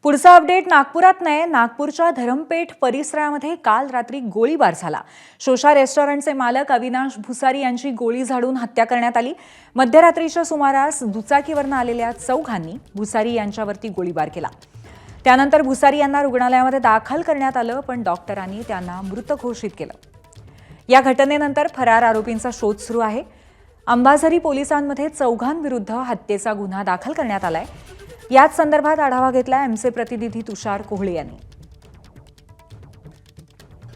पुढचा अपडेट नागपुरात नाही, नागपूरच्या धरमपेठ परिसरामध्ये काल रात्री गोळीबार झाला। शोषा रेस्टॉरंटचे मालक अविनाश भुसारी यांची गोळी झाडून हत्या करण्यात आली। मध्यरात्रीच्या सुमारास दुचाकीवरून आलेल्या चौघांनी भुसारी यांच्यावरती गोळीबार केला। त्यानंतर भुसारी यांना रुग्णालयामध्ये दाखल करण्यात आलं, पण डॉक्टरांनी त्यांना मृत घोषित केलं। या घटनेनंतर फरार आरोपींचा शोध सुरू आहे। अंबाझरी पोलिसांमध्ये चौघांविरुद्ध हत्येचा गुन्हा दाखल करण्यात आलाय। याच संदर्भात आढावा घेतला आमचे प्रतिनिधी तुषार कोहळे यांनी।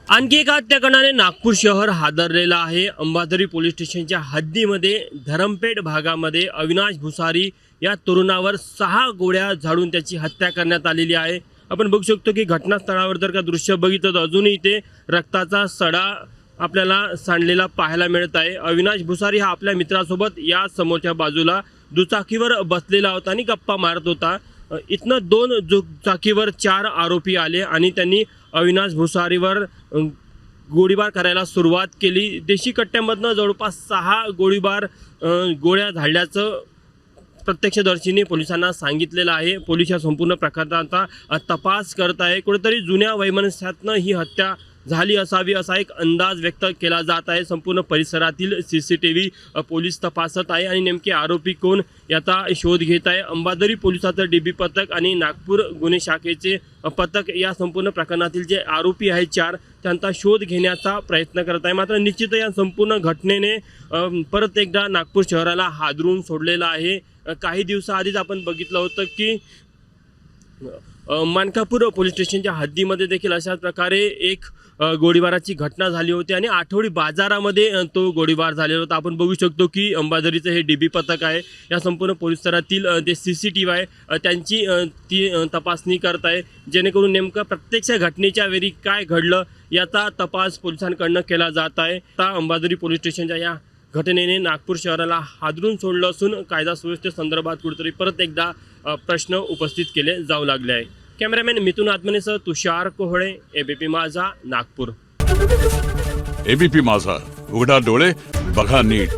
आणखी एका हत्याकांडाने नागपूर शहर हादरलेला आहे। अंबाझरी पोलीस स्टेशनच्या हद्दीमध्ये धरमपेठ भागामध्ये अविनाश भुसारी या तरुणावर 6 गोळ्या झाडून त्याची हत्या करण्यात आलेली आहे। आपण बघू शकतो की घटनास्थळावर जर का दृश्य बघितलं तर अजूनही इथे रक्ताचा सडा आपल्याला सांडलेला पाहायला मिळत आहे। अविनाश भुसारी हा आपल्या मित्रासोबत या समोरच्या बाजूला दुचाकीवर बसलेला होता आणि गप्पा मारत होता। इथनं 2 दुचाकीवर 4 आरोपी आले आणि त्यांनी अविनाश भुसारीवर गोळीबार करायला सुरुवात केली। देशी कट्ट्यामधनं जवळपास 6 गोळ्या झाडल्याचं प्रत्यक्षदर्शींनी पोलिसांना सांगितलेलं आहे। पोलीस या संपूर्ण प्रकरणाचा तपास करत आहे। कुठेतरी जुन्या वैमनस्यातनं ही हत्या झाली असावी असा एक अंदाज व्यक्त केला जात आहे। संपूर्ण परिसरातील CCTV पोलीस तपासत आहे आणि नेमके आरोपी कोण याचा शोध घेत आहे। अंबाझरी पोलिसाचं DB पथक आणि नागपूर गुन्हे शाखेचे पथक या संपूर्ण प्रकरणातील जे आरोपी आहेत 4 त्यांचा शोध घेण्याचा प्रयत्न करत आहे। मात्र निश्चित या संपूर्ण घटनेने परत एकदा नागपूर शहराला हादरून सोडलेलं आहे। काही दिवसाआधीच आपण बघितलं होतं की मानकापूर पोलीस स्टेशनच्या हद्दीमध्ये देखील अशाच प्रकारे एक गोळीबाराची घटना झाली होती आणि आठवडी बाजारामध्ये तो गोळीबार झालेला होता। आपण बघू शकतो की अंबाझरीचं हे DB पथक आहे, या संपूर्ण परिसरातील जे CCTV आहे त्यांची ती तपासणी करत आहे, जेणेकरून नेमकं प्रत्यक्ष घटनेच्या वेळी काय घडलं याचा तपास पोलिसांकडनं केला जात आहे। आता अंबाझरी पोलीस स्टेशनच्या या घटनेने नागपूर शहराला हादरून सोडलं असून कायदा सुव्यवस्थेसंदर्भात कुठेतरी परत एकदा प्रश्न उपस्थित केले जाऊ लागले आहे। कॅमेरामॅन मिथुन आत्मनेसह तुषार कोहळे, ABP माझा, नागपूर। ABP माझा, उघडा डोळे बघा नीट।